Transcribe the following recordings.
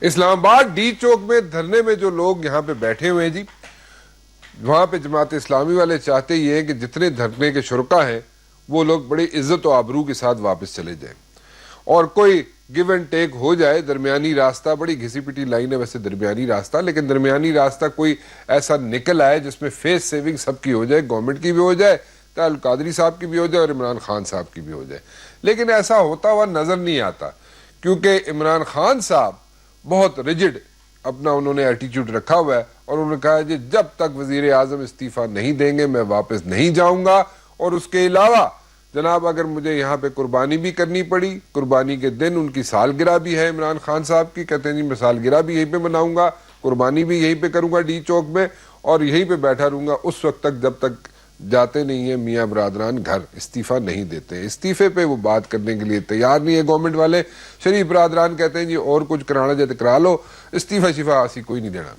اسلام آباد ڈی چوک میں دھرنے میں جو لوگ یہاں پہ بیٹھے ہوئے ہیں جی، وہاں پہ جماعت اسلامی والے چاہتے یہ ہیں کہ جتنے دھرنے کے شرکا ہیں وہ لوگ بڑی عزت و آبرو کے ساتھ واپس چلے جائیں اور کوئی گیو اینڈ ٹیک ہو جائے، درمیانی راستہ، بڑی گھسی پٹی لائن ہے ویسے درمیانی راستہ، لیکن درمیانی راستہ کوئی ایسا نکل آئے جس میں فیس سیونگ سب کی ہو جائے، گورنمنٹ کی بھی ہو جائے، طاہر القادری صاحب کی بھی ہو جائے اور عمران خان صاحب کی بھی ہو جائے. لیکن ایسا ہوتا ہوا نظر نہیں آتا، کیونکہ عمران خان صاحب بہت ریجڈ اپنا انہوں نے ایٹیچیوڈ رکھا ہوا ہے اور انہوں نے کہا جی جب تک وزیر اعظم استعفیٰ نہیں دیں گے میں واپس نہیں جاؤں گا. اور اس کے علاوہ جناب اگر مجھے یہاں پہ قربانی بھی کرنی پڑی، قربانی کے دن ان کی سالگرہ بھی ہے عمران خان صاحب کی، کہتے ہیں جی میں سالگرہ بھی یہیں پہ مناؤں گا، قربانی بھی یہیں پہ کروں گا ڈی چوک میں، اور یہیں پہ بیٹھا رہوں گا اس وقت تک جب تک جاتے نہیں ہیں میاں برادران گھر، استعفیٰ نہیں دیتے. استعفے پہ وہ بات کرنے کے لیے تیار نہیں ہے گورنمنٹ والے. شریف برادران کہتے ہیں جی اور کچھ کرانا جائے تو کرا لو، استعفیٰ شفا ایسی کوئی نہیں دینا.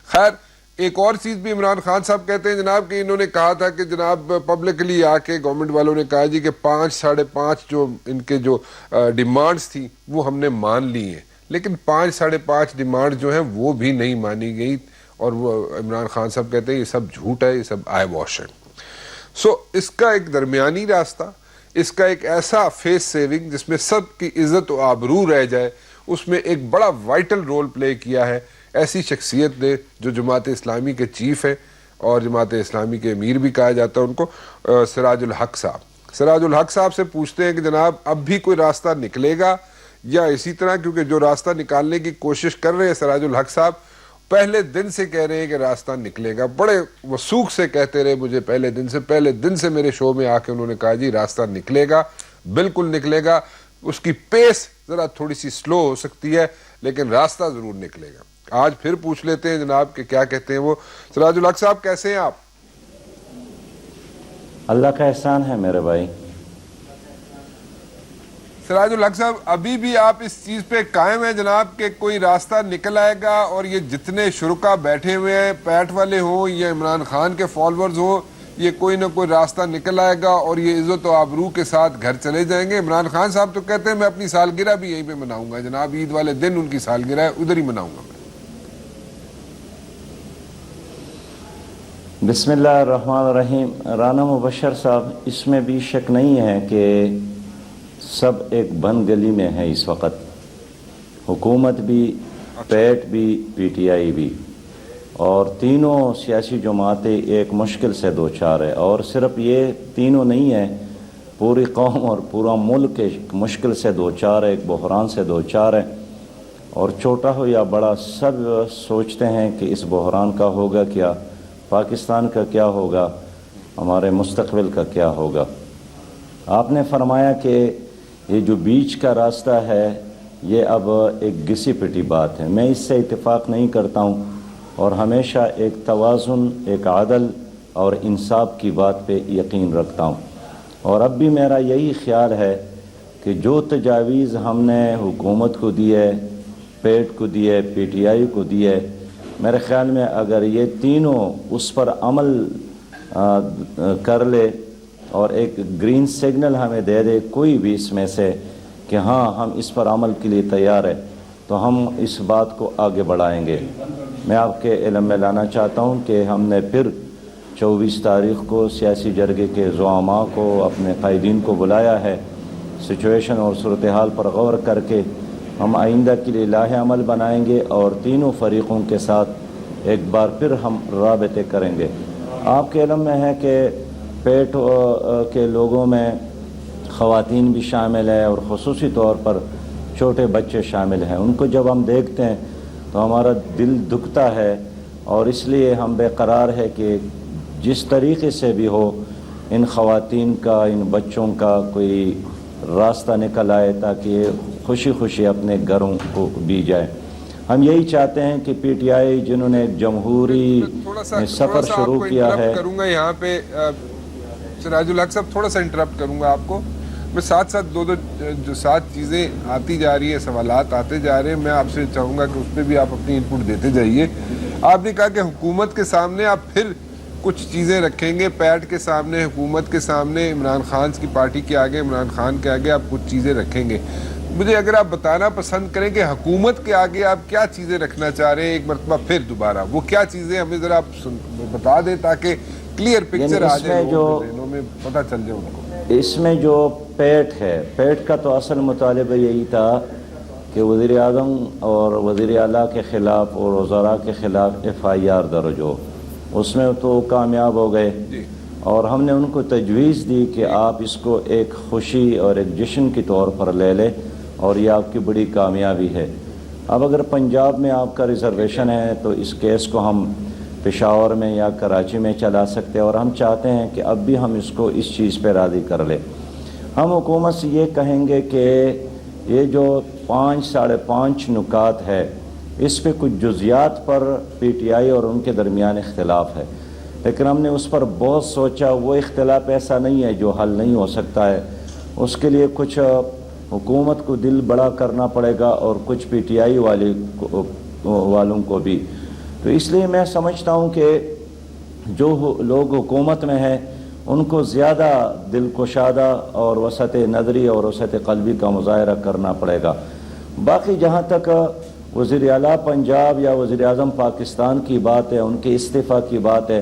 خیر ایک اور چیز بھی عمران خان صاحب کہتے ہیں جناب کہ انہوں نے کہا تھا کہ جناب پبلکلی آ کے گورنمنٹ والوں نے کہا جی کہ 5.5 جو ان کے جو ڈیمانڈز تھی وہ ہم نے مان لی ہیں، لیکن 5.5 ڈیمانڈ جو ہیں وہ بھی نہیں مانی گئی. اور وہ عمران خان صاحب کہتے ہیں یہ سب جھوٹ ہے، یہ سب آئی واش ہے. سو اس کا ایک درمیانی راستہ، اس کا ایک ایسا فیس سیونگ جس میں سب کی عزت و آبرو رہ جائے، اس میں ایک بڑا وائٹل رول پلے کیا ہے ایسی شخصیت نے جو جماعت اسلامی کے چیف ہیں اور جماعت اسلامی کے امیر بھی کہا جاتا ہے ان کو، سراج الحق صاحب. سراج الحق صاحب سے پوچھتے ہیں کہ جناب اب بھی کوئی راستہ نکلے گا یا اسی طرح، کیونکہ جو راستہ نکالنے کی کوشش کر رہے ہیں سراج الحق صاحب پہلے دن سے کہہ رہے ہیں کہ راستہ نکلے گا، بڑے وثوق سے کہتے رہے مجھے پہلے دن سے میرے شو میں آ کے انہوں نے کہا جی راستہ نکلے گا، بالکل نکلے گا. اس کی پیس ذرا تھوڑی سی سلو ہو سکتی ہے لیکن راستہ ضرور نکلے گا. آج پھر پوچھ لیتے ہیں جناب کہ کیا کہتے ہیں وہ. سراج الحق صاحب کیسے ہیں آپ؟ اللہ کا احسان ہے میرے بھائی. سراج الحق صاحب ابھی بھی آپ اس چیز پہ قائم ہیں جناب کہ کوئی راستہ نکل آئے گا اور یہ جتنے شرکا بیٹھے ہوئے ہیں پیٹ والے ہوں یا عمران خان کے فالورز ہوں، یہ کوئی نہ کوئی راستہ نکل آئے گا اور یہ عزت و آبرو کے ساتھ گھر چلے جائیں گے؟ عمران خان صاحب تو کہتے ہیں میں اپنی سالگرہ بھی یہیں پہ مناؤں گا جناب، عید والے دن ان کی سالگرہ ہے ادھر ہی مناؤں گا میں. بسم اللہ الرحمن الرحیم. رانا مبشر صاحب اس میں بھی شک نہیں ہے کہ سب ایک بند گلی میں ہے اس وقت، حکومت بھی، پیٹ بھی، پی ٹی آئی بھی، اور تینوں سیاسی جماعتیں ایک مشکل سے دوچار ہے. اور صرف یہ تینوں نہیں ہے، پوری قوم اور پورا ملک ایک مشکل سے دوچار ہے، ایک بحران سے دوچار ہے. اور چھوٹا ہو یا بڑا سب سوچتے ہیں کہ اس بحران کا ہوگا کیا، پاکستان کا کیا ہوگا، ہمارے مستقبل کا کیا ہوگا. آپ نے فرمایا کہ یہ جو بیچ کا راستہ ہے یہ اب ایک گھسی پٹی بات ہے. میں اس سے اتفاق نہیں کرتا ہوں اور ہمیشہ ایک توازن، ایک عدل اور انصاف کی بات پہ یقین رکھتا ہوں. اور اب بھی میرا یہی خیال ہے کہ جو تجاویز ہم نے حکومت کو دی ہے، پیٹ کو دی ہے، پی ٹی آئی کو دی ہے، میرے خیال میں اگر یہ تینوں اس پر عمل کر لے اور ایک گرین سگنل ہمیں دے دے کوئی بھی اس میں سے کہ ہاں ہم اس پر عمل کے لیے تیار ہیں، تو ہم اس بات کو آگے بڑھائیں گے. میں آپ کے علم میں لانا چاہتا ہوں کہ ہم نے پھر 24 تاریخ کو سیاسی جرگے کے زعماء کو، اپنے قائدین کو بلایا ہے. سچویشن اور صورتحال پر غور کر کے ہم آئندہ کے لیے لاہ عمل بنائیں گے اور تینوں فریقوں کے ساتھ ایک بار پھر ہم رابطے کریں گے. آپ کے علم میں ہے کہ پیٹ کے لوگوں میں خواتین بھی شامل ہیں اور خصوصی طور پر چھوٹے بچے شامل ہیں. ان کو جب ہم دیکھتے ہیں تو ہمارا دل دکھتا ہے اور اس لیے ہم بے قرار ہے کہ جس طریقے سے بھی ہو ان خواتین کا، ان بچوں کا کوئی راستہ نکل آئے تاکہ یہ خوشی خوشی اپنے گھروں کو بھی جائے. ہم یہی چاہتے ہیں کہ پی ٹی آئی جنہوں نے جمہوری سفر شروع کیا ہے. کروں گا یہاں پہ سراج الحق صاحب تھوڑا سا انٹرپٹ کروں گا آپ کو. میں ساتھ دو جو 7 چیزیں آتی جا رہی ہیں، سوالات آتے جا رہے ہیں، میں آپ سے چاہوں گا کہ اس پہ بھی آپ اپنی انپٹ دیتے جائیے. آپ نے کہا کہ حکومت کے سامنے آپ پھر کچھ چیزیں رکھیں گے، پیٹ کے سامنے، حکومت کے سامنے، عمران خان کی پارٹی کے آگے، عمران خان کے آگے آپ کچھ چیزیں رکھیں گے. مجھے اگر آپ بتانا پسند کریں کہ حکومت کے آگے آپ کیا چیزیں رکھنا چاہ رہے ہیں ایک مرتبہ پھر دوبارہ، وہ کیا چیزیں ہمیں ذرا آپ بتا دیں تاکہ کلیئر پکچر آ جائے، ذہنوں میں پتہ چل جائے ان کو۔ اس میں جو پیٹ ہے، پیٹ کا تو اصل مطالبہ یہی تھا کہ وزیر اعظم اور وزیر اعلیٰ کے خلاف اور وزراء کے خلاف FIR درج ہو، اس میں تو کامیاب ہو گئے، اور ہم نے ان کو تجویز دی کہ آپ اس کو ایک خوشی اور ایک جشن کے طور پر لے لیں، اور یہ آپ کی بڑی کامیابی ہے۔ اب اگر پنجاب میں آپ کا ریزرویشن ہے تو اس کیس کو ہم پشاور میں یا کراچی میں چلا سکتے ہیں، اور ہم چاہتے ہیں کہ اب بھی ہم اس کو اس چیز پہ راضی کر لیں۔ ہم حکومت سے یہ کہیں گے کہ یہ جو 5.5 نکات ہے، اس پہ کچھ جزیات پر PTI اور ان کے درمیان اختلاف ہے، لیکن ہم نے اس پر بہت سوچا، وہ اختلاف ایسا نہیں ہے جو حل نہیں ہو سکتا ہے، اس کے لیے کچھ حکومت کو دل بڑا کرنا پڑے گا اور کچھ PTI والوں کو بھی۔ تو اس لیے میں سمجھتا ہوں کہ جو لوگ حکومت میں ہیں ان کو زیادہ دل کشادہ اور وسعت نظری اور وسعت قلبی کا مظاہرہ کرنا پڑے گا۔ باقی جہاں تک وزیر اعلیٰ پنجاب یا وزیر اعظم پاکستان کی بات ہے، ان کے استعفیٰ کی بات ہے،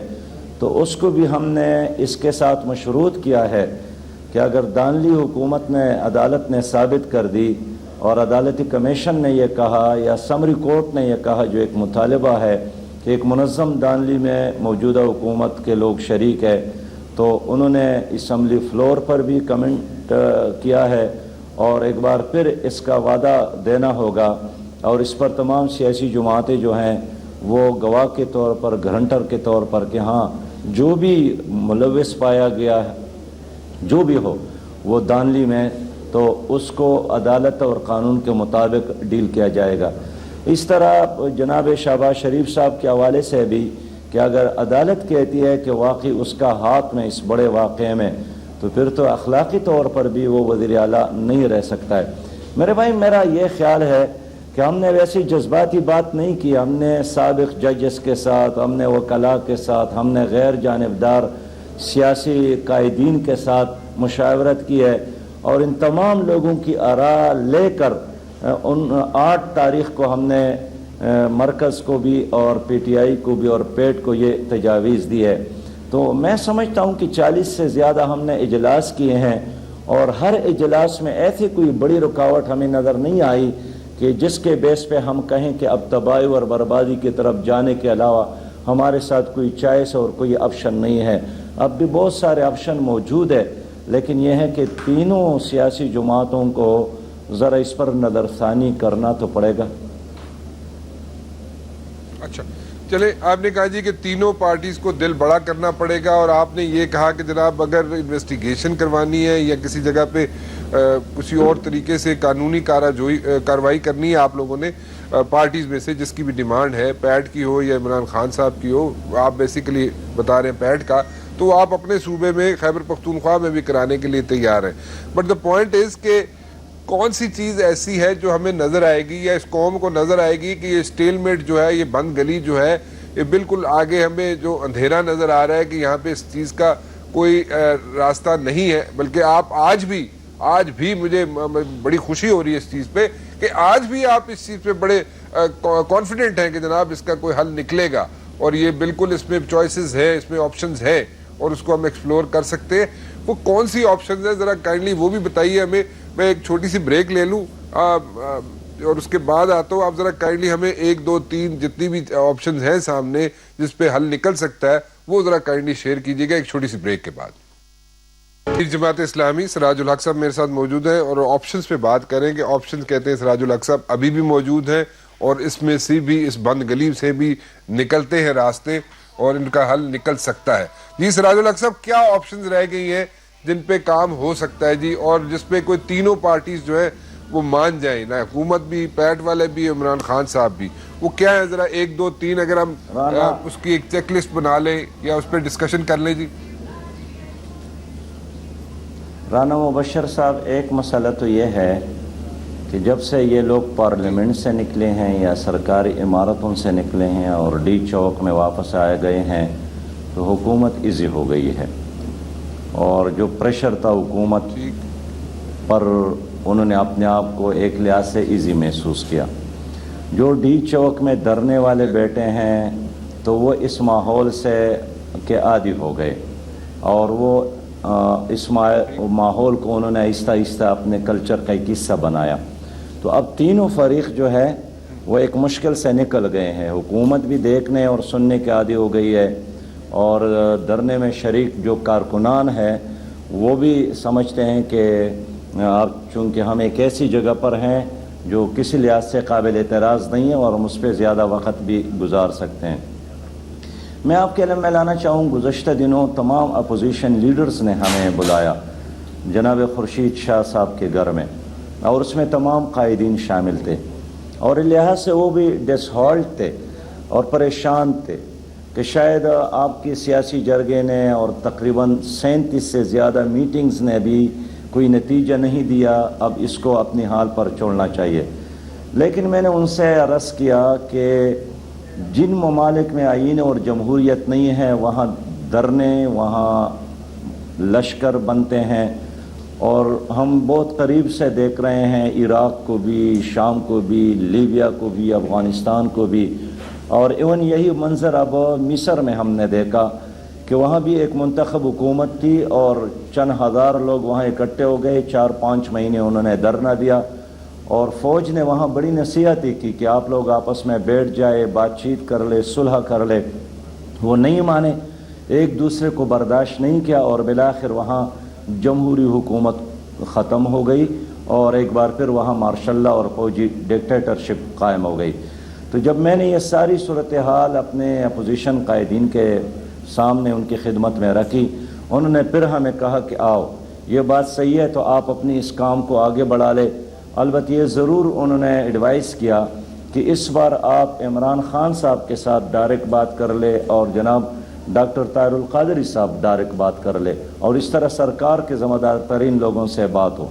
تو اس کو بھی ہم نے اس کے ساتھ مشروط کیا ہے کہ اگر دانلی حکومت نے، عدالت نے ثابت کر دی اور عدالتی کمیشن نے یہ کہا یا سمری کورٹ نے یہ کہا، جو ایک مطالبہ ہے کہ ایک منظم دانلی میں موجودہ حکومت کے لوگ شریک ہے، تو انہوں نے اسمبلی فلور پر بھی کمنٹ کیا ہے، اور ایک بار پھر اس کا وعدہ دینا ہوگا، اور اس پر تمام سیاسی جماعتیں جو ہیں وہ گواہ کے طور پر، گارنٹر کے طور پر کہ ہاں جو بھی ملوث پایا گیا ہے، جو بھی ہو وہ دانلی میں، تو اس کو عدالت اور قانون کے مطابق ڈیل کیا جائے گا۔ اس طرح جناب شہباز شریف صاحب کے حوالے سے بھی کہ اگر عدالت کہتی ہے کہ واقعی اس کا ہاتھ میں اس بڑے واقعے میں، تو پھر تو اخلاقی طور پر بھی وہ وزیر اعلیٰ نہیں رہ سکتا ہے۔ میرے بھائی، میرا یہ خیال ہے کہ ہم نے ویسی جذباتی بات نہیں کی، ہم نے سابق ججز کے ساتھ، ہم نے وکلاء کے ساتھ، ہم نے غیر جانبدار سیاسی قائدین کے ساتھ مشاورت کی ہے، اور ان تمام لوگوں کی آراء لے کر ان 8 تاریخ کو ہم نے مرکز کو بھی اور PTI کو بھی اور پیٹ کو یہ تجاویز دی ہے۔ تو میں سمجھتا ہوں کہ 40 سے زیادہ ہم نے اجلاس کیے ہیں، اور ہر اجلاس میں ایسی کوئی بڑی رکاوٹ ہمیں نظر نہیں آئی کہ جس کے بیس پہ ہم کہیں کہ اب تباہی اور بربادی کی طرف جانے کے علاوہ ہمارے ساتھ کوئی چوائس اور کوئی آپشن نہیں ہے۔ اب بھی بہت سارے آپشن موجود ہے، لیکن یہ ہے کہ تینوں سیاسی جماعتوں کو ذرا اس پر نظر ثانی کرنا تو پڑے گا۔ اچھا چلے، آپ نے کہا جی کہ تینوں پارٹیز کو دل بڑا کرنا پڑے گا، اور آپ نے یہ کہا کہ جناب اگر انویسٹیگیشن کروانی ہے یا کسی جگہ پہ کسی اور طریقے سے قانونی کارروائی کرنی ہے آپ لوگوں نے پارٹیز میں سے، جس کی بھی ڈیمانڈ ہے، پیٹ کی ہو یا عمران خان صاحب کی ہو، آپ بیسیکلی بتا رہے ہیں پیٹ کا، تو آپ اپنے صوبے میں خیبر پختونخوا میں بھی کرانے کے لیے تیار ہیں۔ بٹ دا پوائنٹ از کہ کون سی چیز ایسی ہے جو ہمیں نظر آئے گی یا اس قوم کو نظر آئے گی کہ یہ سٹیل میٹ جو ہے، یہ بند گلی جو ہے، یہ بالکل آگے ہمیں جو اندھیرا نظر آ رہا ہے کہ یہاں پہ اس چیز کا کوئی راستہ نہیں ہے، بلکہ آپ آج بھی مجھے بڑی خوشی ہو رہی ہے اس چیز پہ کہ آج بھی آپ اس چیز پہ بڑے کانفیڈنٹ ہیں کہ جناب اس کا کوئی حل نکلے گا، اور یہ بالکل اس میں چوائسز ہے، اس میں آپشنز ہے، اور اس کو ہم ایکسپلور کر سکتے ہیں۔ وہ کون سی آپشنز ہیں ذرا کائنڈلی وہ بھی بتائیے ہمیں۔ میں ایک چھوٹی سی بریک لے لوں اور اس کے بعد آتا ہوں، آپ ذرا کائنڈلی ہمیں 1 2 3 جتنی بھی آپشنز ہیں سامنے جس پہ حل نکل سکتا ہے وہ ذرا کائنڈلی شیئر کیجیے گا ایک چھوٹی سی بریک کے بعد۔ جماعت اسلامی سراج الحق صاحب میرے ساتھ موجود ہیں اور آپشنز پہ بات کریں کہ آپشنز کہتے ہیں سراج الحق صاحب ابھی بھی موجود ہیں، اور اس میں سے بھی اس بند گلی سے بھی نکلتے ہیں راستے اور ان کا حل نکل سکتا ہے۔ جی سراج الحق صاحب، کیا آپشنز رہ گئی ہیں جن پہ کام ہو سکتا ہے جی، اور جس پہ کوئی تینوں پارٹیز جو ہیں وہ مان جائیں، نہ حکومت بھی، پیٹ والے بھی، عمران خان صاحب بھی، وہ کیا ہے؟ ذرا 1 2 3 اگر ہم اس کی ایک چیک لسٹ بنا لیں یا اس پہ ڈسکشن کر لیں جی۔ رانا مبشر صاحب، ایک مسئلہ تو یہ ہے کہ جب سے یہ لوگ پارلیمنٹ سے نکلے ہیں یا سرکاری عمارتوں سے نکلے ہیں اور ڈی چوک میں واپس آئے گئے ہیں تو حکومت ایزی ہو گئی ہے، اور جو پریشر تھا حکومت پر انہوں نے اپنے آپ کو ایک لحاظ سے ایزی محسوس کیا. جو ڈی چوک میں دھرنے والے بیٹھے ہیں تو وہ اس ماحول سے کے عادی ہو گئے اور وہ اس ماحول کو انہوں نے آہستہ آہستہ اپنے کلچر کا ایک حصہ بنایا. تو اب تینوں فریق جو ہے وہ ایک مشکل سے نکل گئے ہیں. حکومت بھی دیکھنے اور سننے کے عادی ہو گئی ہے اور دھرنے میں شریک جو کارکنان ہیں وہ بھی سمجھتے ہیں کہ اب چونکہ ہم ایک ایسی جگہ پر ہیں جو کسی لحاظ سے قابل اعتراض نہیں ہے اور ہم اس پہ زیادہ وقت بھی گزار سکتے ہیں. میں آپ کے علم میں لانا چاہوں گزشتہ دنوں تمام اپوزیشن لیڈرز نے ہمیں بلایا جناب خورشید شاہ صاحب کے گھر میں اور اس میں تمام قائدین شامل تھے اور لحاظ سے وہ بھی ڈسہالٹ تھے اور پریشان تھے کہ شاید آپ کی سیاسی جرگے نے اور تقریباً 37 سے زیادہ میٹنگز نے بھی کوئی نتیجہ نہیں دیا, اب اس کو اپنی حال پر چھوڑنا چاہیے. لیکن میں نے ان سے عرض کیا کہ جن ممالک میں آئین اور جمہوریت نہیں ہے وہاں دھرنے, وہاں لشکر بنتے ہیں اور ہم بہت قریب سے دیکھ رہے ہیں عراق کو بھی, شام کو بھی, لیبیا کو بھی, افغانستان کو بھی, اور ایون یہی منظر اب مصر میں ہم نے دیکھا کہ وہاں بھی ایک منتخب حکومت تھی اور چند ہزار لوگ وہاں اکٹھے ہو گئے, 4-5 مہینے انہوں نے دھرنا دیا اور فوج نے وہاں بڑی نصیحت کی کہ آپ لوگ آپس میں بیٹھ جائے, بات چیت کر لے, صلح کر لے. وہ نہیں مانے, ایک دوسرے کو برداشت نہیں کیا اور بالآخر وہاں جمہوری حکومت ختم ہو گئی اور ایک بار پھر وہاں مارشل لا اور فوجی ڈکٹیٹرشپ قائم ہو گئی. تو جب میں نے یہ ساری صورتحال اپنے اپوزیشن قائدین کے سامنے ان کی خدمت میں رکھی, انہوں نے پھر ہمیں کہا کہ آؤ یہ بات صحیح ہے تو آپ اپنی اس کام کو آگے بڑھا لے. البتہ یہ ضرور انہوں نے ایڈوائز کیا کہ اس بار آپ عمران خان صاحب کے ساتھ ڈائریکٹ بات کر لے اور جناب ڈاکٹر طاہر القادری صاحب ڈائریکٹ بات کر لے اور اس طرح سرکار کے ذمہ دار ترین لوگوں سے بات ہو.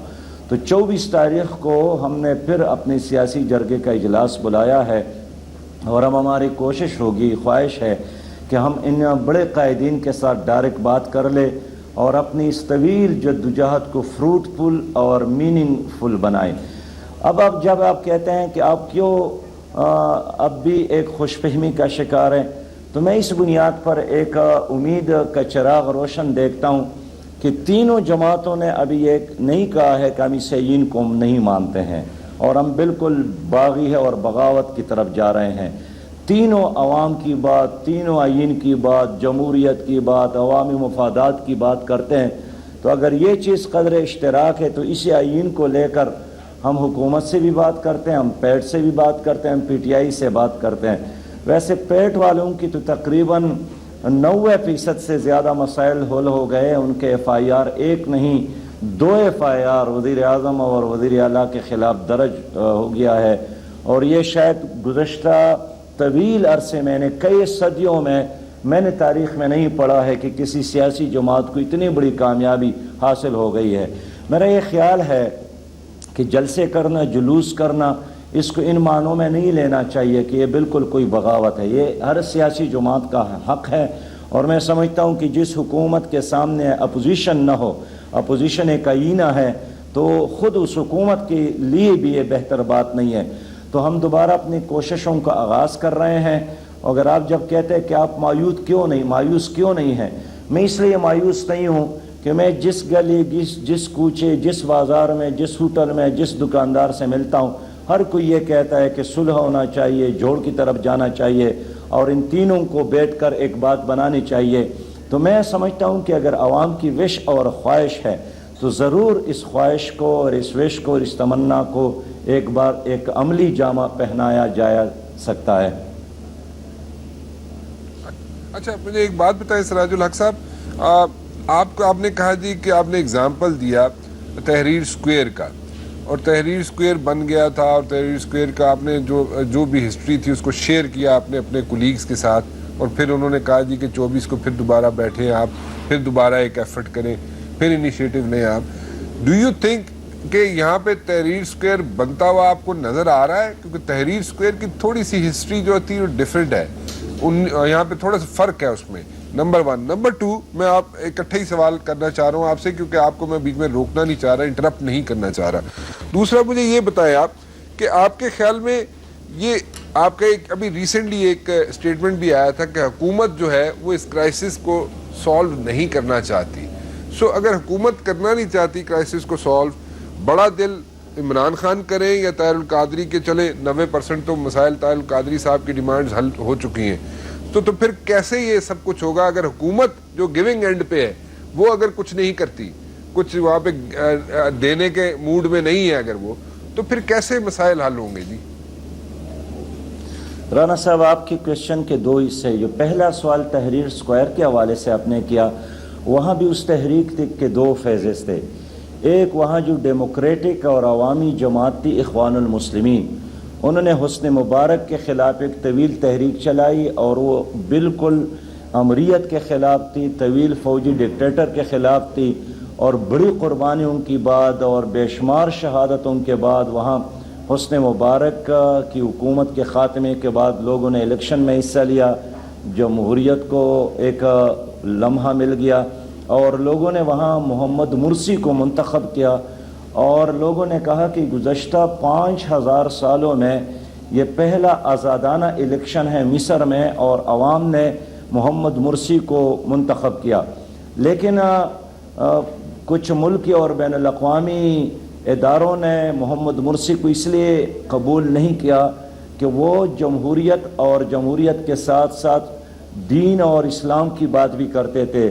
تو 24 تاریخ کو ہم نے پھر اپنی سیاسی جرگے کا اجلاس بلایا ہے اور اب ہماری کوشش ہوگی, خواہش ہے کہ ہم ان بڑے قائدین کے ساتھ ڈائریکٹ بات کر لیں اور اپنی اس طویل جدوجہد کو فروٹفل اور میننگ فل بنائیں. اب جب آپ کہتے ہیں کہ آپ کیوں اب بھی ایک خوش فہمی کا شکار ہیں, تو میں اس بنیاد پر ایک امید کا چراغ روشن دیکھتا ہوں کہ تینوں جماعتوں نے ابھی ایک نہیں کہا ہے کہ ہم عیسائیین کو ہم نہیں مانتے ہیں اور ہم بالکل باغی ہے اور بغاوت کی طرف جا رہے ہیں. تینوں عوام کی بات, تینوں آئین کی بات, جمہوریت کی بات, عوامی مفادات کی بات کرتے ہیں. تو اگر یہ چیز قدر اشتراک ہے تو اسی آئین کو لے کر ہم حکومت سے بھی بات کرتے ہیں, ہم پیٹ سے بھی بات کرتے ہیں, ہم پی ٹی آئی سے بات کرتے ہیں. ویسے پیٹ والوں کی تو تقریباً 90% سے زیادہ مسائل حل ہو گئے, ان کے FIR ایک نہیں 2 FIR وزیر اعظم اور وزیر اعلیٰ کے خلاف درج ہو گیا ہے. اور یہ شاید گزشتہ طویل عرصے میں نے کئی صدیوں میں نے تاریخ میں نہیں پڑھا ہے کہ کسی سیاسی جماعت کو اتنی بڑی کامیابی حاصل ہو گئی ہے. میرا یہ خیال ہے کہ جلسے کرنا, جلوس کرنا, اس کو ان معنوں میں نہیں لینا چاہیے کہ یہ بالکل کوئی بغاوت ہے. یہ ہر سیاسی جماعت کا حق ہے اور میں سمجھتا ہوں کہ جس حکومت کے سامنے اپوزیشن نہ ہو, اپوزیشن ایک آئینہ ہے, تو خود اس حکومت کے لیے بھی یہ بہتر بات نہیں ہے. تو ہم دوبارہ اپنی کوششوں کا آغاز کر رہے ہیں. اگر آپ جب کہتے ہیں کہ آپ مایوس کیوں نہیں ہیں, میں اس لیے مایوس نہیں ہوں کہ میں جس گلی, جس کوچے, جس بازار میں, جس ہوٹل میں, جس دکاندار سے ملتا ہوں, ہر کوئی یہ کہتا ہے کہ صلح ہونا چاہیے, جوڑ کی طرف جانا چاہیے اور ان تینوں کو بیٹھ کر ایک بات بنانی چاہیے. تو میں سمجھتا ہوں کہ اگر عوام کی وش اور خواہش ہے تو ضرور اس خواہش کو اور اس وش کو اور اس تمنا کو ایک بار ایک عملی جامہ پہنایا جا سکتا ہے. اچھا, مجھے ایک بات بتائیں سراج الحق صاحب, آپ نے کہا جی کہ آپ نے اگزامپل دیا تحریر اسکوائر کا, اور تحریر اسکوائر بن گیا تھا اور تحریر اسکوائر کا آپ نے جو بھی ہسٹری تھی اس کو شیئر کیا آپ نے اپنے کولیگز کے ساتھ, اور پھر انہوں نے کہا جی کہ 24 کو پھر دوبارہ بیٹھیں آپ, پھر دوبارہ ایک ایفرٹ کریں, پھر انیشیٹو لیں آپ. ڈو یو تھنک کہ یہاں پہ تحریر اسکوائر بنتا ہوا آپ کو نظر آ رہا ہے؟ کیونکہ تحریر اسکوائر کی تھوڑی سی ہسٹری جو تھی وہ ڈفرینٹ ہے, یہاں پہ تھوڑا سا فرق ہے اس میں. نمبر 1. نمبر 2, میں آپ اکٹھے ہی سوال کرنا چاہ رہا ہوں آپ سے, کیونکہ آپ کو میں بیچ میں روکنا نہیں چاہ رہا, انٹرپٹ نہیں کرنا چاہ رہا. دوسرا, مجھے یہ بتائیں آپ کہ آپ کے خیال میں یہ آپ کا ایک ابھی ریسنٹلی ایک اسٹیٹمنٹ بھی آیا تھا کہ حکومت جو ہے وہ اس کرائسس کو سالو نہیں کرنا چاہتی. سو اگر حکومت کرنا نہیں چاہتی کرائسس کو سالو, بڑا دل عمران خان کریں یا طاہر القادری کے, چلے 90% تو مسائل طاہر القادری صاحب کی ڈیمانڈز حل ہو چکی ہیں, تو پھر کیسے یہ سب کچھ ہوگا اگر حکومت جو گیونگ اینڈ پہ ہے وہ اگر کچھ نہیں کرتی, کچھ وہاں پہ دینے کے موڈ میں نہیں ہے اگر وہ, تو پھر کیسے مسائل حل ہوں گے؟ جی رانا صاحب, آپ کی کوشچن کے 2 حصے. جو پہلا سوال تحریر اسکوائر کے حوالے سے آپ نے کیا, وہاں بھی اس تحریک کے 2 فیزز تھے. ایک وہاں جو ڈیموکریٹک اور عوامی جماعت تھی اخوان المسلمین, انہوں نے حسن مبارک کے خلاف ایک طویل تحریک چلائی, اور وہ بالکل امریت کے خلاف تھی, طویل فوجی ڈکٹیٹر کے خلاف تھی, اور بڑی قربانیوں کی بعد اور بے شمار شہادتوں کے بعد وہاں حسن مبارک کی حکومت کے خاتمے کے بعد لوگوں نے الیکشن میں حصہ لیا, جمہوریت کو ایک لمحہ مل گیا, اور لوگوں نے وہاں محمد مرسی کو منتخب کیا, اور لوگوں نے کہا کہ گزشتہ 5000 سالوں میں یہ پہلا آزادانہ الیکشن ہے مصر میں, اور عوام نے محمد مرسی کو منتخب کیا. لیکن کچھ ملکی اور بین الاقوامی اداروں نے محمد مرسی کو اس لیے قبول نہیں کیا کہ وہ جمہوریت اور جمہوریت کے ساتھ ساتھ دین اور اسلام کی بات بھی کرتے تھے,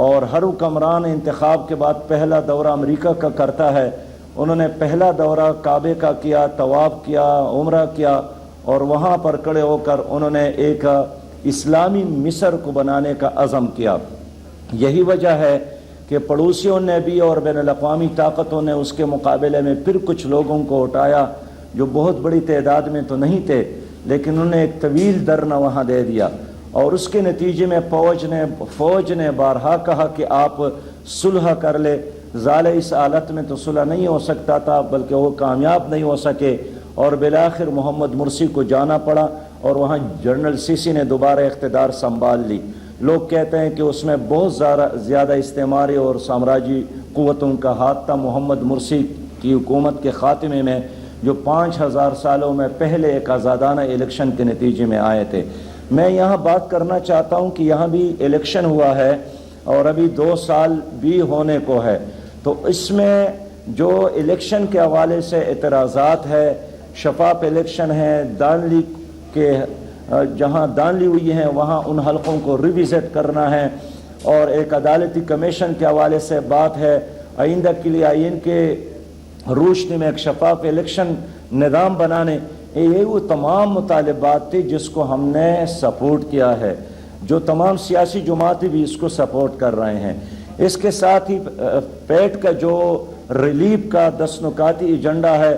اور ہر حکمران انتخاب کے بعد پہلا دورہ امریکہ کا کرتا ہے. انہوں نے پہلا دورہ کعبے کا کیا, طواف کیا, عمرہ کیا, اور وہاں پر کھڑے ہو کر انہوں نے ایک اسلامی مصر کو بنانے کا عزم کیا. یہی وجہ ہے کہ پڑوسیوں نے بھی اور بین الاقوامی طاقتوں نے اس کے مقابلے میں پھر کچھ لوگوں کو اٹھایا جو بہت بڑی تعداد میں تو نہیں تھے, لیکن انہوں نے ایک طویل درنا وہاں دے دیا, اور اس کے نتیجے میں فوج نے بارہا کہا کہ آپ صلح کر لے. ظاہر اس حالت میں تو صلح نہیں ہو سکتا تھا, بلکہ وہ کامیاب نہیں ہو سکے, اور بالآخر محمد مرسی کو جانا پڑا, اور وہاں جنرل سیسی نے دوبارہ اقتدار سنبھال لی. لوگ کہتے ہیں کہ اس میں بہت زیادہ استعماری اور سامراجی قوتوں کا ہاتھ تھا. محمد مرسی کی حکومت کے خاتمے میں جو 5000 سالوں میں پہلے ایک آزادانہ الیکشن کے نتیجے میں آئے تھے. میں یہاں بات کرنا چاہتا ہوں کہ یہاں بھی الیکشن ہوا ہے اور ابھی 2 سال بھی ہونے کو ہے, تو اس میں جو الیکشن کے حوالے سے اعتراضات ہے, شفاف الیکشن ہے, دانلی کے جہاں دانلی ہوئی ہیں وہاں ان حلقوں کو ریویزٹ کرنا ہے, اور ایک عدالتی کمیشن کے حوالے سے بات ہے, آئندہ کے لیے آئین کے روشنی میں ایک شفاف الیکشن نظام بنانے. یہ وہ تمام مطالبات تھے جس کو ہم نے سپورٹ کیا ہے, جو تمام سیاسی جماعتیں بھی اس کو سپورٹ کر رہے ہیں. اس کے ساتھ ہی پیٹ کا جو ریلیف کا 10 نکاتی ایجنڈا ہے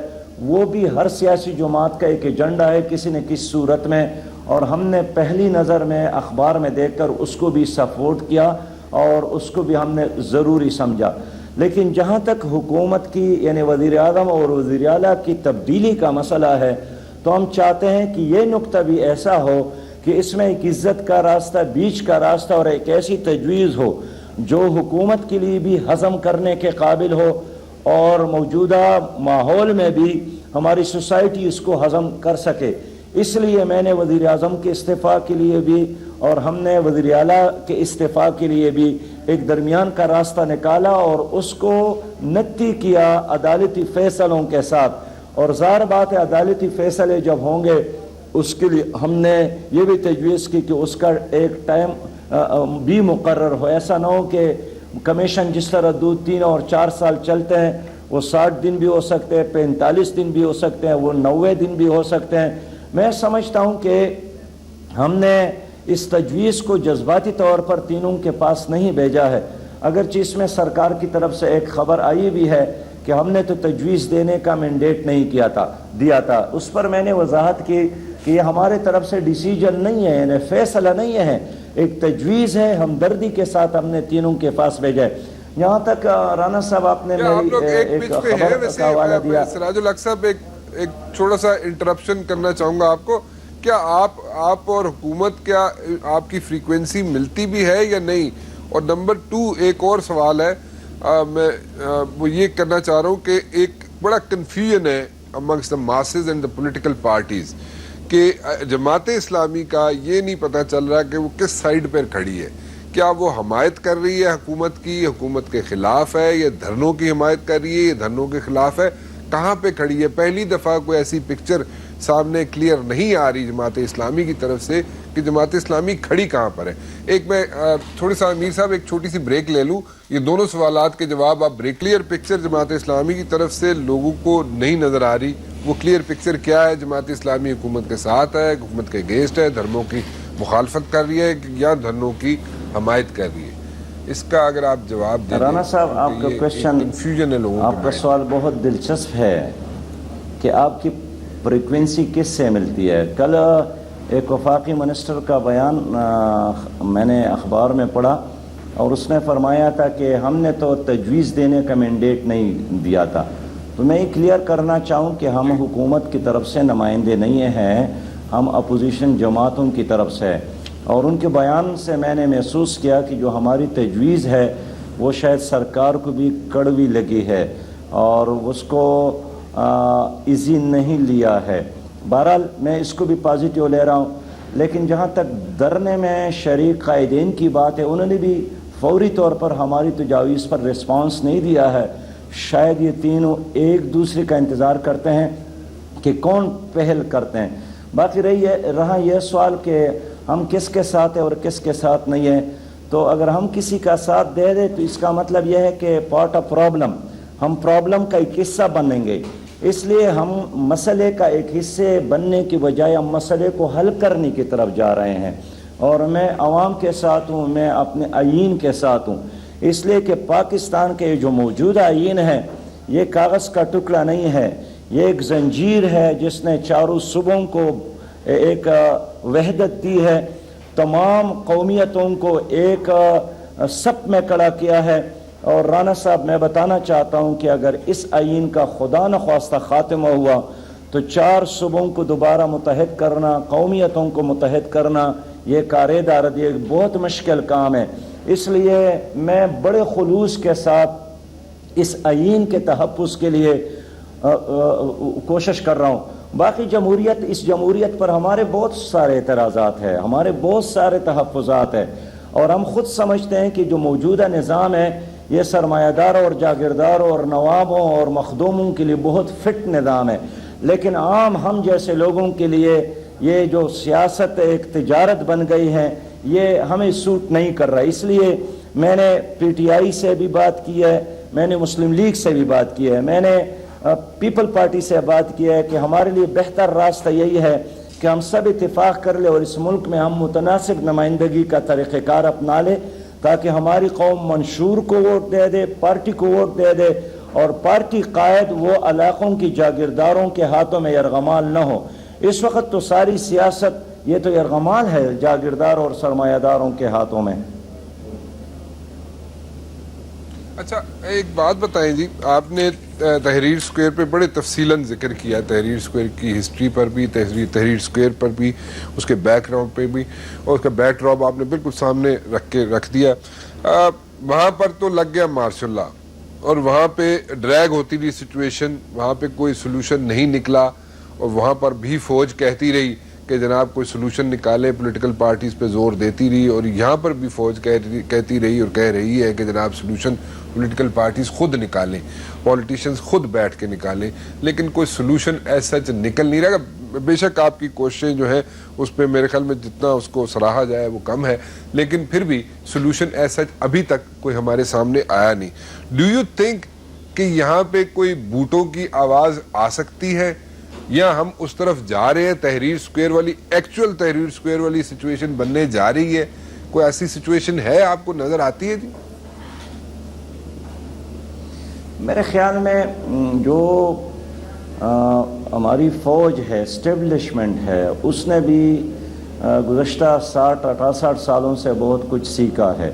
وہ بھی ہر سیاسی جماعت کا ایک ایجنڈا ہے کسی نہ کسی صورت میں, اور ہم نے پہلی نظر میں اخبار میں دیکھ کر اس کو بھی سپورٹ کیا اور اس کو بھی ہم نے ضروری سمجھا. لیکن جہاں تک حکومت کی یعنی وزیر اعظم اور وزیر اعلیٰ کی تبدیلی کا مسئلہ ہے, تو ہم چاہتے ہیں کہ یہ نقطہ بھی ایسا ہو کہ اس میں ایک عزت کا راستہ, بیچ کا راستہ, اور ایک ایسی تجویز ہو جو حکومت کے لیے بھی ہضم کرنے کے قابل ہو, اور موجودہ ماحول میں بھی ہماری سوسائٹی اس کو ہضم کر سکے. اس لیے میں نے وزیر اعظم کے استعفیٰ کے لیے بھی اور ہم نے وزیر اعلیٰ کے استعفیٰ کے لیے بھی ایک درمیان کا راستہ نکالا, اور اس کو نتی کیا عدالتی فیصلوں کے ساتھ. اور ظاہر بات ہے عدالتی فیصلے جب ہوں گے اس کے لیے ہم نے یہ بھی تجویز کی کہ اس کا ایک ٹائم بھی مقرر ہو. ایسا نہ ہو کہ کمیشن جس طرح 2, 3 اور 4 سال چلتے ہیں, وہ 60 دن بھی ہو سکتے ہیں, 45 دن بھی ہو سکتے ہیں, وہ 90 دن بھی ہو سکتے ہیں. میں سمجھتا ہوں کہ ہم نے اس تجویز کو جذباتی طور پر تینوں کے پاس نہیں بھیجا ہے, اگرچہ اس میں سرکار کی طرف سے ایک خبر آئی بھی ہے کہ ہم نے تو تجویز دینے کا مینڈیٹ نہیں دیا تھا. اس پر میں نے وضاحت کی کہ یہ ہمارے طرف سے ڈیسیجن نہیں ہے, یعنی فیصلہ نہیں ہے, ایک تجویز ہے, ہمدردی کے ساتھ ہم نے تینوں کے پاس بھیجا. یہاں تک رانا صاحب آپ نے ایک خبر کا حوالہ دیا. سراج الحق صاحب ایک چھوٹا سا انٹرپشن کرنا چاہوں گا آپ کو کہ کیا آپ اور حکومت کیا آپ کی فریکوینسی ملتی بھی ہے یا نہیں؟ اور نمبر 2 ایک اور سوال ہے، میں وہ یہ کرنا چاہ رہا ہوں کہ ایک بڑا کنفیوژن ہے amongst the masses and the political parties کہ جماعت اسلامی کا یہ نہیں پتہ چل رہا کہ وہ کس سائیڈ پر کھڑی ہے. کیا وہ حمایت کر رہی ہے حکومت کی، حکومت کے خلاف ہے، یا دھرنوں کی حمایت کر رہی ہے، یا دھرنوں کے خلاف ہے؟ کہاں پہ کھڑی ہے؟ پہلی دفعہ کوئی ایسی پکچر سامنے کلیئر نہیں آ رہی جماعت اسلامی کی طرف سے کہ جماعت اسلامی کھڑی کہاں پر ہے. ایک میں تھوڑی سا امیر صاحب ایک چھوٹی سی بریک لے لوں، یہ دونوں سوالات کے جواب آپ break. Clear picture Jamaat Islami کی طرف سے لوگوں کو نہیں نظر آ رہی، وہ کلیئر پکچر کیا ہے؟ جماعت اسلامی حکومت کے ساتھ ہے، حکومت کے اگینسٹ ہے، دھرموں کی مخالفت کر رہی ہے یا دھرنوں کی حمایت کر رہی ہے؟ اس کا اگر آپ جواب دیں. رانا صاحب، آپ کا کویشچن، کنفیوژن ہے لوگوں، آپ کا سوال بہت دلچسپ ہے کہ آپ کی فریکوینسی کس سے ملتی ہے. کل ایک وفاقی منسٹر کا بیان میں نے اخبار میں پڑھا اور اس نے فرمایا تھا کہ ہم نے تو تجویز دینے کا مینڈیٹ نہیں دیا تھا. تو میں یہ کلیئر کرنا چاہوں کہ ہم حکومت کی طرف سے نمائندے نہیں ہیں، ہم اپوزیشن جماعتوں کی طرف سے. اور ان کے بیان سے میں نے محسوس کیا کہ جو ہماری تجویز ہے وہ شاید سرکار کو بھی کڑوی لگی ہے اور اس کو ایزی نہیں لیا ہے. بہرحال میں اس کو بھی پازیٹیو لے رہا ہوں. لیکن جہاں تک دھرنے میں شریک قائدین کی بات ہے، انہوں نے بھی فوری طور پر ہماری تجاویز پر رسپانس نہیں دیا ہے. شاید یہ تینوں ایک دوسرے کا انتظار کرتے ہیں کہ کون پہل کرتے ہیں. باقی رہا یہ سوال کہ ہم کس کے ساتھ ہیں اور کس کے ساتھ نہیں ہیں. تو اگر ہم کسی کا ساتھ دے دیں تو اس کا مطلب یہ ہے کہ پارٹ آف پرابلم، ہم پرابلم کا ایک حصہ بنیں گے. اس لیے ہم مسئلے کا ایک حصے بننے کی بجائے ہم مسئلے کو حل کرنے کی طرف جا رہے ہیں. اور میں عوام کے ساتھ ہوں، میں اپنے آئین کے ساتھ ہوں. اس لیے کہ پاکستان کے جو موجودہ آئین ہے یہ کاغذ کا ٹکڑا نہیں ہے، یہ ایک زنجیر ہے جس نے چاروں صوبوں کو ایک وحدت دی ہے، تمام قومیتوں کو ایک سب میں کھڑا کیا ہے. اور رانا صاحب، میں بتانا چاہتا ہوں کہ اگر اس آئین کا خدا نخواستہ خاتمہ ہوا تو 4 صوبوں کو دوبارہ متحد کرنا، قومیتوں کو متحد کرنا، یہ کارِ دارد، یہ بہت مشکل کام ہے. اس لیے میں بڑے خلوص کے ساتھ اس آئین کے تحفظ کے لیے کوشش کر رہا ہوں. باقی اس جمہوریت پر ہمارے بہت سارے اعتراضات ہیں، ہمارے بہت سارے تحفظات ہیں، اور ہم خود سمجھتے ہیں کہ جو موجودہ نظام ہے یہ سرمایہ داروں اور جاگیرداروں اور نوابوں اور مخدوموں کے لیے بہت فٹ نظام ہے. لیکن عام ہم جیسے لوگوں کے لیے یہ جو سیاست ایک تجارت بن گئی ہے یہ ہمیں سوٹ نہیں کر رہا. اس لیے میں نے پی ٹی آئی سے بھی بات کی ہے، میں نے مسلم لیگ سے بھی بات کی ہے، میں نے پیپل پارٹی سے بات کی ہے کہ ہمارے لیے بہتر راستہ یہی ہے کہ ہم سب اتفاق کر لیں اور اس ملک میں ہم متناسب نمائندگی کا طریقہ کار اپنا لیں تاکہ ہماری قوم منشور کو ووٹ دے دے، پارٹی کو ووٹ دے دے، اور پارٹی قائد وہ علاقوں کی جاگیرداروں کے ہاتھوں میں یرغمال نہ ہو. اس وقت تو ساری سیاست یہ تو یرغمال ہے جاگیردار اور سرمایہ داروں کے ہاتھوں میں. اچھا ایک بات بتائیں جی، آپ نے تحریر اسکوائر پہ بڑے تفصیلاً ذکر کیا، تحریر اسکوائر کی ہسٹری پر بھی، تحریر اسکوائر پر بھی، اس کے بیک گراؤنڈ پہ بھی، اور اس کا بیک ڈراپ آپ نے بالکل سامنے رکھ دیا. وہاں پر تو لگ گیا مارشل لا اور وہاں پہ ڈریگ ہوتی رہی سچویشن، وہاں پہ کوئی سلوشن نہیں نکلا، اور وہاں پر بھی فوج کہتی رہی کہ جناب کوئی سلوشن نکالے، پولیٹیکل پارٹیز پہ زور دیتی رہی، اور یہاں پر بھی فوج کہتی رہی اور کہہ رہی ہے کہ جناب سلوشن پولیٹیکل پارٹیز خود نکالیں، پولیٹیشینز خود بیٹھ کے نکالیں. لیکن کوئی سلوشن ایسا سچ نکل نہیں رہا. بے شک آپ کی کوششیں جو ہیں اس پہ میرے خیال میں جتنا اس کو سراہا جائے وہ کم ہے، لیکن پھر بھی سلوشن ایسا ابھی تک کوئی ہمارے سامنے آیا نہیں. ڈو یو تھنک کہ یہاں پہ کوئی بوٹوں کی آواز آ سکتی ہے، یا ہم اس طرف جا رہے ہیں؟ تحریر اسکوائر والی ایکچوئل تحریر اسکوائر والی سچویشن بننے جا رہی ہے؟ کوئی ایسی سچویشن ہے آپ کو نظر آتی ہے جی؟ میرے خیال میں جو ہماری فوج ہے، اسٹیبلشمنٹ ہے، اس نے بھی گزشتہ 60-68 سالوں سے بہت کچھ سیکھا ہے،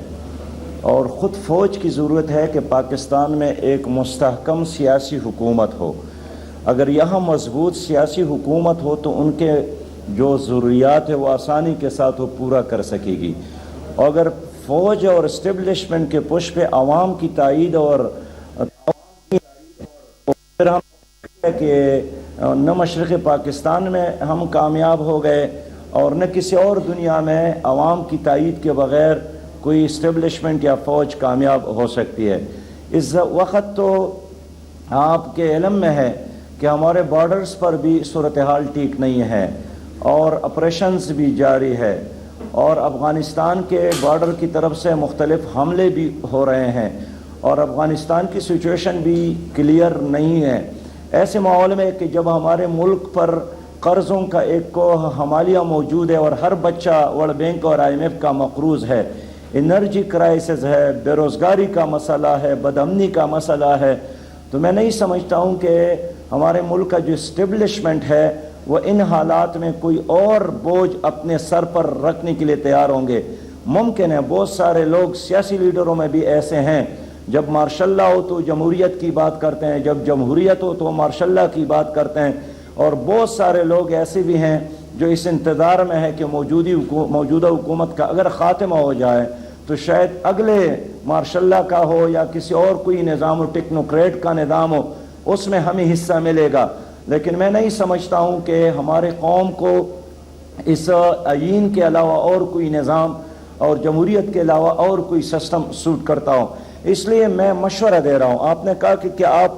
اور خود فوج کی ضرورت ہے کہ پاکستان میں ایک مستحکم سیاسی حکومت ہو. اگر یہاں مضبوط سیاسی حکومت ہو تو ان کے جو ضروریات ہے وہ آسانی کے ساتھ وہ پورا کر سکے گی. اور اگر فوج اور اسٹیبلشمنٹ کے پش پہ عوام کی تائید اور پھر ہم کہ نہ مشرق پاکستان میں ہم کامیاب ہو گئے اور نہ کسی اور دنیا میں عوام کی تائید کے بغیر کوئی اسٹیبلشمنٹ یا فوج کامیاب ہو سکتی ہے. اس وقت تو آپ کے علم میں ہے کہ ہمارے بارڈرز پر بھی صورتحال ٹھیک نہیں ہے اور آپریشنز بھی جاری ہے اور افغانستان کے بارڈر کی طرف سے مختلف حملے بھی ہو رہے ہیں اور افغانستان کی سچویشن بھی کلیئر نہیں ہے. ایسے ماحول میں کہ جب ہمارے ملک پر قرضوں کا ایک کوہ ہمالیہ موجود ہے اور ہر بچہ ورلڈ بینک اور IMF کا مقروض ہے, انرجی کرائسس ہے, بے روزگاری کا مسئلہ ہے, بد امنی کا مسئلہ ہے, تو میں نہیں سمجھتا ہوں کہ ہمارے ملک کا جو اسٹیبلشمنٹ ہے وہ ان حالات میں کوئی اور بوجھ اپنے سر پر رکھنے کے لیے تیار ہوں گے. ممکن ہے بہت سارے لوگ سیاسی لیڈروں میں بھی ایسے ہیں, جب مارشاء اللہ ہو تو جمہوریت کی بات کرتے ہیں, جب جمہوریت ہو تو مارشاء اللہ کی بات کرتے ہیں, اور بہت سارے لوگ ایسے بھی ہیں جو اس انتظار میں ہے کہ موجودہ حکومت کا اگر خاتمہ ہو جائے تو شاید اگلے مارشاء اللہ کا ہو یا کسی اور کوئی نظام ہو, ٹیکنوکریٹ کا نظام ہو, اس میں ہمیں حصہ ملے گا. لیکن میں نہیں سمجھتا ہوں کہ ہمارے قوم کو اس آئین کے علاوہ اور کوئی نظام اور جمہوریت کے علاوہ اور کوئی سسٹم سوٹ کرتا ہوں. اس لیے میں مشورہ دے رہا ہوں. آپ نے کہا کہ کیا آپ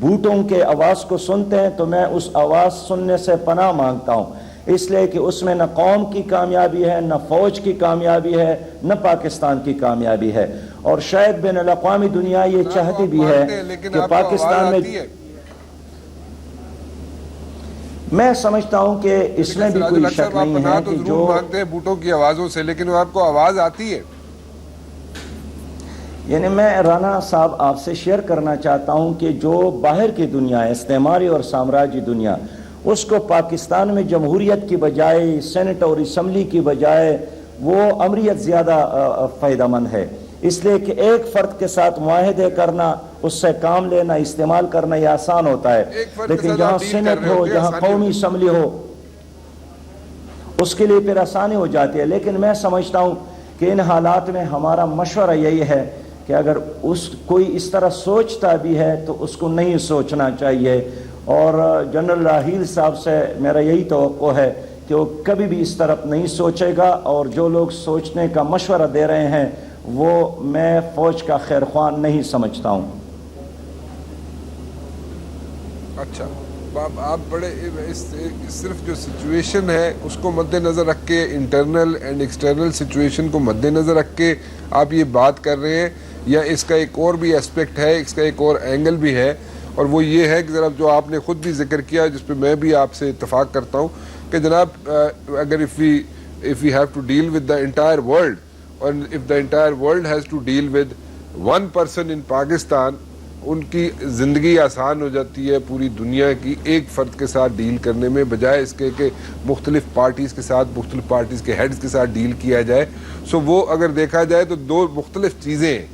بوٹوں کے آواز کو سنتے ہیں, تو میں اس آواز سننے سے پناہ مانگتا ہوں, اس لیے کہ اس میں نہ قوم کی کامیابی ہے, نہ فوج کی کامیابی ہے, نہ پاکستان کی کامیابی ہے. اور شاید بین الاقوامی دنیا یہ چاہتی بھی ہے کہ پاکستان میں, میں سمجھتا ہوں کہ اس میں بھی کوئی شک نہیں ہے کہ جو مانگتے ہیں بوٹوں کی آوازوں سے, لیکن آپ کو آواز آتی ہے. یعنی میں رانا صاحب آپ سے شیئر کرنا چاہتا ہوں کہ جو باہر کی دنیا ہے, استعماری اور سامراجی دنیا, اس کو پاکستان میں جمہوریت کی بجائے, سینٹ اور اسمبلی کی بجائے وہ امریت زیادہ فائدہ مند ہے. اس لیے کہ ایک فرد کے ساتھ معاہدے کرنا, اس سے کام لینا, استعمال کرنا یہ آسان ہوتا ہے, لیکن جہاں سینٹ ہو, جہاں قومی اسمبلی ہو, اس کے لیے پھر آسانی ہو جاتی ہے. لیکن میں سمجھتا ہوں کہ ان حالات میں ہمارا مشورہ یہی ہے کہ اگر کوئی اس طرح سوچتا بھی ہے تو اس کو نہیں سوچنا چاہیے. اور جنرل راحیل صاحب سے میرا یہی توقع ہے کہ وہ کبھی بھی اس طرف نہیں سوچے گا, اور جو لوگ سوچنے کا مشورہ دے رہے ہیں وہ میں فوج کا خیر خواہ نہیں سمجھتا ہوں. اچھا, آپ بڑے صرف جو سچویشن ہے اس کو مد نظر رکھ کے, انٹرنل اینڈ ایکسٹرنل سچویشن کو مد نظر رکھ کے آپ یہ بات کر رہے ہیں, یا اس کا ایک اور بھی اسپیکٹ ہے, اس کا ایک اور اینگل بھی ہے, اور وہ یہ ہے کہ ذرا جو آپ نے خود بھی ذکر کیا, جس پہ میں بھی آپ سے اتفاق کرتا ہوں کہ جناب اگر if we have to deal with the entire world, اور if the entire world has to deal with one person in Pakistan, ان کی زندگی آسان ہو جاتی ہے پوری دنیا کی ایک فرد کے ساتھ ڈیل کرنے میں, بجائے اس کے کہ مختلف پارٹیز کے ساتھ, مختلف پارٹیز کے ہیڈز کے ساتھ ڈیل کیا جائے. سو وہ اگر دیکھا جائے تو دو مختلف چیزیں ہیں,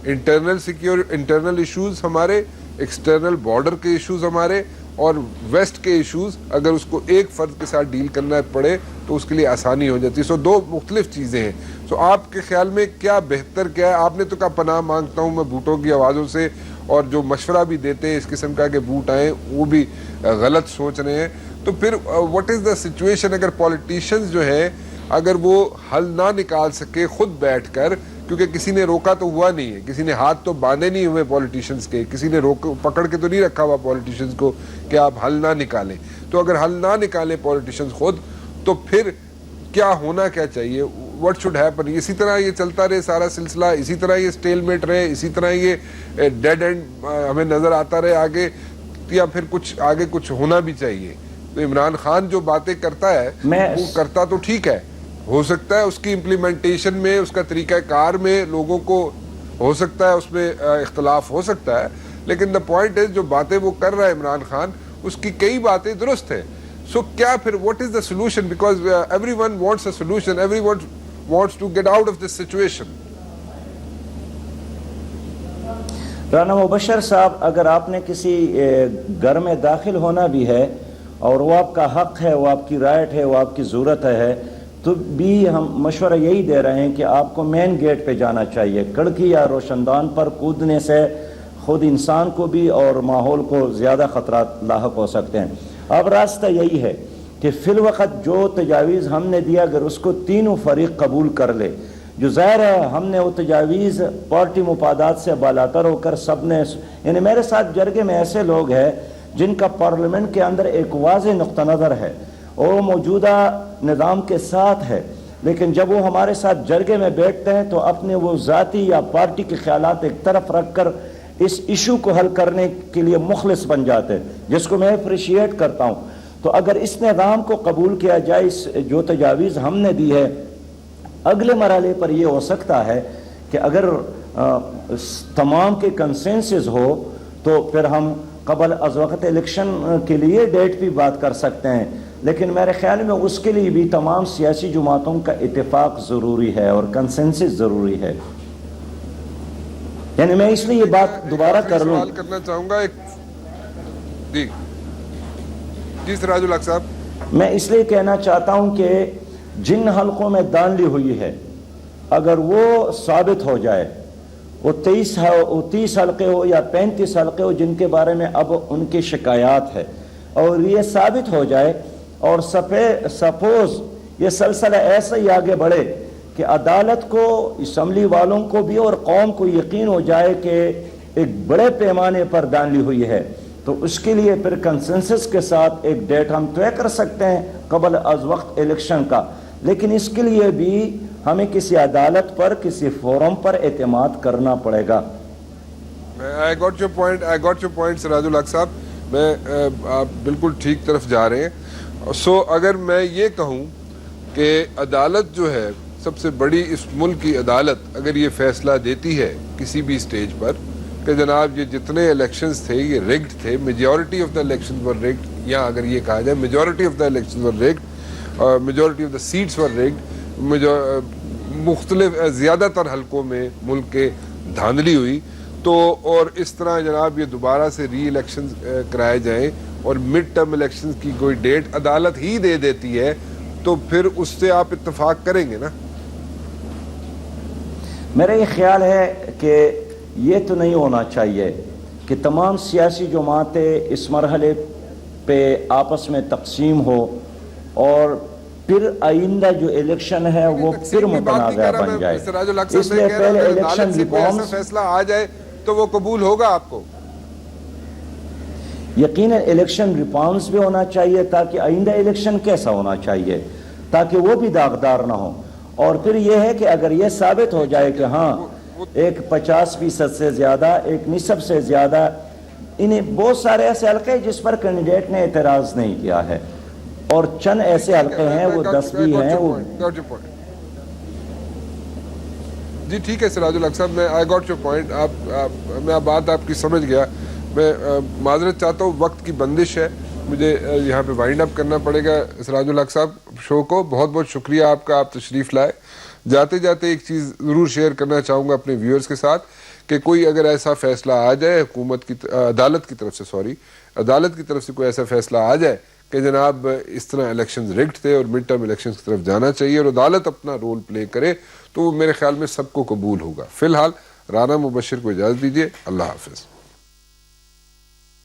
انٹرنل ایشوز ہمارے, ایکسٹرنل بارڈر کے ایشوز ہمارے, اور ویسٹ کے ایشوز اگر اس کو ایک فرد کے ساتھ ڈیل کرنا پڑے تو اس کے لیے آسانی ہو جاتی ہے. سو دو مختلف چیزیں ہیں. سو آپ کے خیال میں کیا بہتر کیا ہے؟ آپ نے تو کہا پناہ مانگتا ہوں میں بوٹوں کی آوازوں سے, اور جو مشورہ بھی دیتے ہیں اس قسم کا کہ بوٹ آئیں وہ بھی غلط سوچ رہے ہیں. تو پھر واٹ از دا سچویشن اگر پولیٹیشنز جو ہے اگر وہ حل نہ نکال سکے خود بیٹھ کر, کیونکہ کسی نے روکا تو ہوا نہیں ہے, کسی نے ہاتھ تو باندھے نہیں ہوئے پولیٹیشنز کے, کسی نے پکڑ کے تو نہیں رکھا ہوا پولیٹیشنز کو کہ آپ حل نہ نکالیں. تو اگر حل نہ نکالیں پولیٹیشنز خود, تو پھر کیا ہونا کیا چاہیے؟ What should happen? اسی طرح یہ چلتا رہے سارا سلسلہ, اسی طرح یہ اسٹیل میٹ رہے, اسی طرح یہ ڈیڈ اینڈ ہمیں نظر آتا رہے آگے, یا پھر کچھ آگے کچھ ہونا بھی چاہیے؟ تو عمران خان جو باتیں کرتا ہے وہ کرتا تو ٹھیک ہے, ہو سکتا ہے اس کی امپلیمنٹیشن میں, اس کا طریقہ کار میں لوگوں کو ہو سکتا ہے اس میں اختلاف ہو سکتا ہے, لیکن دا پوائنٹ ہے جو باتیں وہ کر رہا ہے عمران خان اس کی کئی باتیں درست ہیں. سو کیا پھر what is the solution? Because everyone wants a solution, everyone wants to get out of this situation. Rana Mubashir صاحب, اگر آپ نے کسی گھر میں داخل ہونا بھی ہے اور وہ آپ کا حق ہے, وہ آپ کی رائٹ ہے, وہ آپ کی ضرورت ہے, تو بھی ہم مشورہ یہی دے رہے ہیں کہ آپ کو مین گیٹ پہ جانا چاہیے. کھڑکی یا روشن دان پر کودنے سے خود انسان کو بھی اور ماحول کو زیادہ خطرات لاحق ہو سکتے ہیں. اب راستہ یہی ہے کہ فی الوقت جو تجاویز ہم نے دیا اگر اس کو تینوں فریق قبول کر لے, جو ظاہر ہے ہم نے وہ تجاویز پارٹی مفادات سے بالاتر ہو کر سب نے, یعنی میرے ساتھ جرگے میں ایسے لوگ ہیں جن کا پارلیمنٹ کے اندر ایک واضح نقطہ نظر ہے, وہ موجودہ نظام کے ساتھ ہے, لیکن جب وہ ہمارے ساتھ جرگے میں بیٹھتے ہیں تو اپنے وہ ذاتی یا پارٹی کے خیالات ایک طرف رکھ کر اس ایشو کو حل کرنے کے لیے مخلص بن جاتے ہیں, جس کو میں اپریشیٹ کرتا ہوں. تو اگر اس نظام کو قبول کیا جائے, اس جو تجاویز ہم نے دی ہے, اگلے مرحلے پر یہ ہو سکتا ہے کہ اگر تمام کے کنسنسس ہو تو پھر ہم قبل از وقت الیکشن کے لیے ڈیٹ بھی بات کر سکتے ہیں, لیکن میرے خیال میں اس کے لیے بھی تمام سیاسی جماعتوں کا اتفاق ضروری ہے اور کنسنسس ضروری ہے. یعنی میں اس لیے یہ بات دوبارہ کر لوں, سوال کرنا چاہوں گا. جی سراج الحق صاحب, میں اس لیے کہنا چاہتا ہوں کہ جن حلقوں میں دانلی ہوئی ہے اگر وہ ثابت ہو جائے, وہ 30 حلقے ہو یا 35 حلقے ہو جن کے بارے میں اب ان کی شکایات ہے, اور یہ ثابت ہو جائے اور سپوز یہ سلسلہ ایسا ہی آگے بڑھے کہ عدالت کو, اسمبلی والوں کو بھی اور قوم کو یقین ہو جائے کہ ایک بڑے پیمانے پر دانلی ہوئی ہے, تو اس کے لیے پھر کنسنسس کے ساتھ ایک ڈیٹ ہم طے کر سکتے ہیں قبل از وقت الیکشن کا. لیکن اس کے لیے بھی ہمیں کسی عدالت پر, کسی فورم پر اعتماد کرنا پڑے گا. I got your point سراج الحق صاحب, میں آپ بالکل ٹھیک طرف جا رہے ہیں. سو اگر میں یہ کہوں کہ عدالت جو ہے سب سے بڑی, اس ملک کی عدالت اگر یہ فیصلہ دیتی ہے کسی بھی سٹیج پر کہ جناب یہ جتنے الیکشنز تھے یہ ریگڈ تھے, majority of the elections were ragged, یا اگر یہ کہا جائے majority of the elections were ragged, majority of the sets were ragged, مختلف زیادہ تر حلقوں میں ملک کے دھاندلی ہوئی, تو اور اس طرح جناب یہ دوبارہ سے ری الیکشنز کرائے جائیں اور مڈ ٹرم الیکشنز کی کوئی ڈیٹ عدالت ہی دے دیتی ہے, تو پھر اس سے آپ اتفاق کریں گے نا؟ میرا یہ خیال ہے کہ یہ تو نہیں ہونا چاہیے کہ تمام سیاسی جماعتیں اس مرحلے پہ آپس میں تقسیم ہو اور پھر آئندہ جو الیکشن ہے وہ پھر متنازع بن جائے. اس لیے پہلے الیکشن ریفارمز, فیصلہ آ جائے تو وہ قبول ہوگا آپ کو؟ یقیناً الیکشن ریفارمز بھی ہونا چاہیے تاکہ آئندہ الیکشن کیسا ہونا چاہیے تاکہ وہ بھی داغدار نہ ہو. اور پھر یہ ہے کہ اگر یہ ثابت ہو جائے کہ ہاں ایک 50% سے زیادہ, ایک نصف سے زیادہ, انہیں بہت سارے ایسے حلقے جس پر کینڈیڈیٹ نے اعتراض نہیں کیا ہے, اور چند ایسے حلقے ہیں وہ 10 بھی ہیں وہ. جی ٹھیک ہے سراج الحق صاحب, میں آئی گاٹ یور پوائنٹ, میں بات آپ کی سمجھ گیا. میں معذرت چاہتا ہوں, وقت کی بندش ہے, مجھے یہاں پہ وائنڈ اپ کرنا پڑے گا. سراج الحق صاحب شو کو بہت بہت شکریہ آپ کا, آپ تشریف لائے. جاتے جاتے ایک چیز ضرور شیئر کرنا چاہوں گا اپنے ویورز کے ساتھ کہ کوئی اگر ایسا فیصلہ آ جائے حکومت کی, عدالت کی طرف سے کوئی ایسا فیصلہ آ جائے کہ جناب اس طرح الیکشنز ریگڈ تھے اور مڈ ٹرم الیکشنز کی طرف جانا چاہیے اور عدالت اپنا رول پلے کرے, تو وہ میرے خیال میں سب کو قبول ہوگا. فی الحال رانا مبشر کو اجازت دیجیے, اللہ حافظ.